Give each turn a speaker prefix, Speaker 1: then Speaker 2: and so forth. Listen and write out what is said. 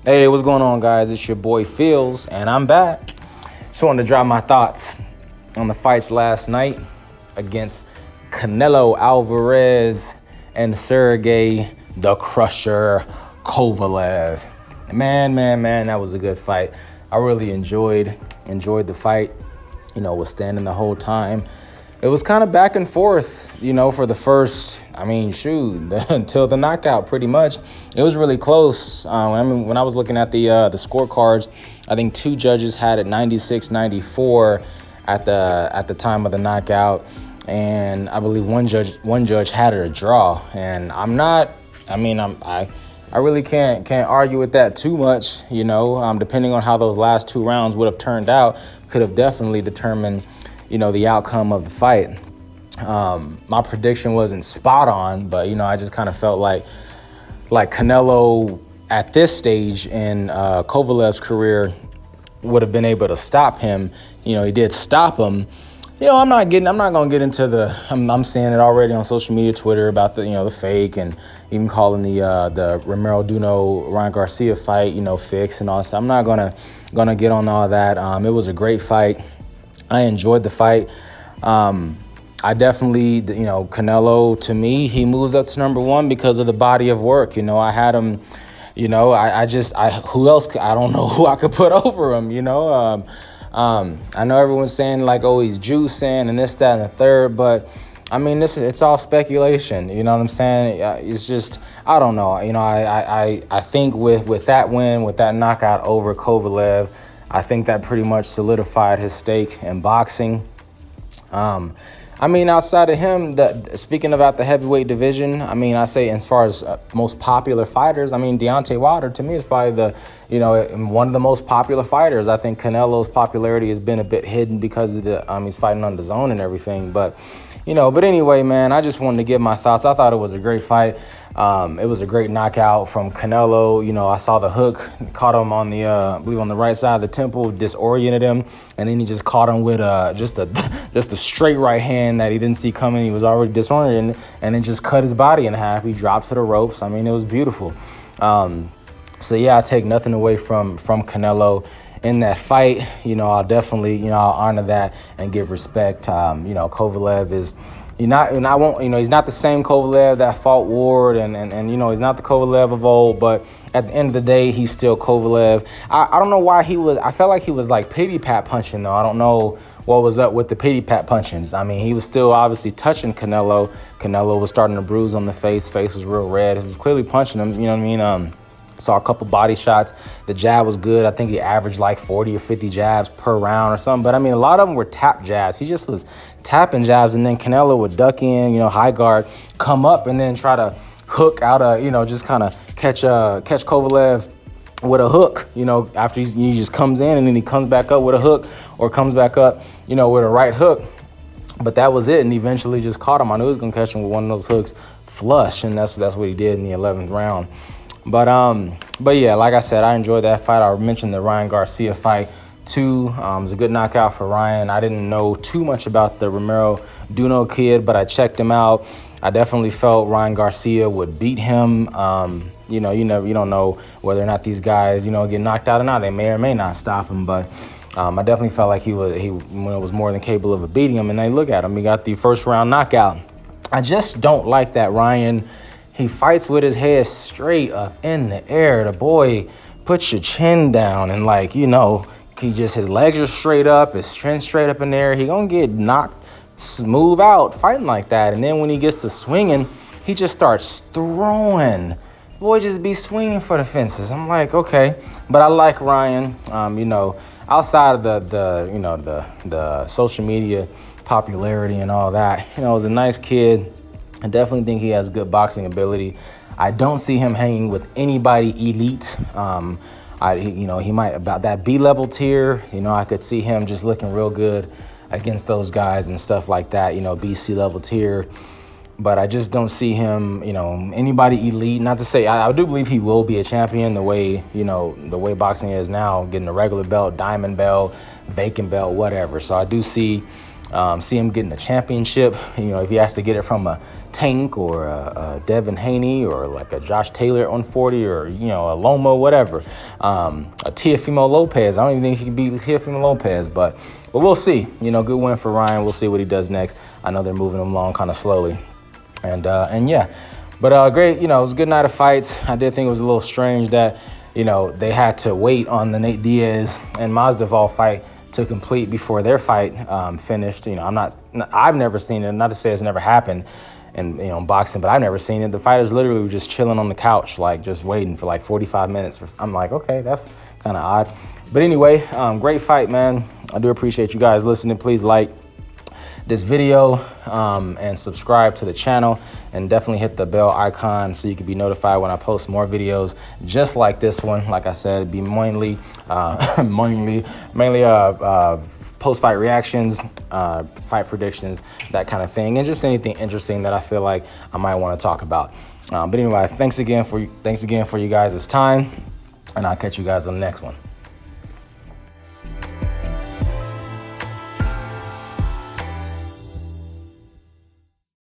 Speaker 1: Hey, what's going on, guys? It's your boy Fields, and I'm back. Just wanted to drop my thoughts on the fights last night against Canelo, Alvarez, and Sergey, the Crusher, Kovalev. Man, that was a good fight. I really enjoyed the fight. Was standing the whole time. It was kind of back and forth, for the first, until the knockout, pretty much. It was really close. When I was looking at the scorecards, I think two judges had it 96-94 at the time of the knockout, and I believe one judge had it a draw. And I really can't argue with that too much. Depending on how those last two rounds would have turned out, could have definitely determined the outcome of the fight. My prediction wasn't spot on, but I just kind of felt like Canelo at this stage in Kovalev's career would have been able to stop him. He did stop him. I'm not gonna get into I'm seeing it already on social media, Twitter, about the fake, and even calling the Romero Duno Ryan Garcia fight fix and all that stuff. I'm not gonna get on all that. It was a great fight. I enjoyed the fight. I definitely, Canelo, to me, he moves up to number one because of the body of work. I had him, who else, I don't know who I could put over him, I know everyone's saying he's juicing and this, that, and the third, but it's all speculation. You know what I'm saying? It's just, I don't know. I think with that win, with that knockout over Kovalev, I think that pretty much solidified his stake in boxing. Outside of him, speaking about the heavyweight division, I say as far as most popular fighters, Deontay Wilder to me is probably one of the most popular fighters. I think Canelo's popularity has been a bit hidden because of he's fighting on the zone and everything. But anyway, man, I just wanted to give my thoughts. I thought it was a great fight. It was a great knockout from Canelo. I saw the hook, caught him on I believe on the right side of the temple, disoriented him, and then he just caught him with just a straight right hand that he didn't see coming. He was already disoriented, and then just cut his body in half. He dropped to the ropes. It was beautiful. So yeah, I take nothing away from Canelo in that fight. I'll definitely, I'll honor that and give respect. Kovalev is, he's not the same Kovalev that fought Ward, and he's not the Kovalev of old, but at the end of the day, he's still Kovalev. I don't know why I felt like he was like pity pat punching though. I don't know what was up with the pity pat punchings. He was still obviously touching Canelo. Canelo was starting to bruise on the face. Face was real red. He was clearly punching him, Saw a couple body shots. The jab was good. I think he averaged like 40 or 50 jabs per round or something. But a lot of them were tap jabs. He just was tapping jabs, and then Canelo would duck in, high guard, come up, and then try to hook out just kind of catch Kovalev with a hook. After he just comes in, and then he comes back up with a hook, or comes back up, with a right hook. But that was it, and eventually just caught him. I knew he was gonna catch him with one of those hooks flush, and that's what he did in the 11th round. But yeah, like I said, I enjoyed that fight. I mentioned the Ryan Garcia fight too. It was a good knockout for Ryan. I didn't know too much about the Romero Duno kid, but I checked him out. I definitely felt Ryan Garcia would beat him. You don't know whether or not these guys, get knocked out or not. They may or may not stop him, but I definitely felt like he was more than capable of beating him. And then look at him; he got the first round knockout. I just don't like that Ryan. He fights with his head straight up in the air. The boy, put your chin down, and his legs are straight up, his chin straight up in the air. He gonna get knocked smooth out fighting like that. And then when he gets to swinging, he just starts throwing. The boy just be swinging for the fences. I'm like, okay, but I like Ryan. Outside of the social media popularity and all that, he's a nice kid. I definitely think he has good boxing ability. I don't see him hanging with anybody elite. He might about that B-level tier. I could see him just looking real good against those guys and stuff like that. BC level tier. But I just don't see him, anybody elite. Not to say I do believe he will be a champion the way boxing is now, getting a regular belt, diamond belt, vacant belt, whatever. So I do see see him getting a championship. You know, if he has to get it from a Tank or a Devin Haney or like a Josh Taylor at 140 or, you know, a Lomo, whatever. A Teofimo Lopez. I don't even think he can beat Teofimo Lopez, but we'll see. You know, good win for Ryan. We'll see what he does next. I know they're moving him along kind of slowly. And yeah, but great. You know, it was a good night of fights. I did think it was a little strange that, you know, they had to wait on the Nate Diaz and Masvidal fight to complete before their fight finished. You know, I've never seen it. Not to say it's never happened in, you know, boxing, but I've never seen it. The fighters literally were just chilling on the couch, like just waiting for like 45 minutes. I'm like, okay, that's kind of odd. But anyway, great fight, man. I do appreciate you guys listening. Please like this video and subscribe to the channel, and definitely hit the bell icon so you can be notified when I post more videos just like this one. Like I said, it'd be mainly post-fight reactions, fight predictions, that kind of thing, and just anything interesting that I feel like I might want to talk about. But anyway, thanks again for you guys' time, and I'll catch you guys on the next one.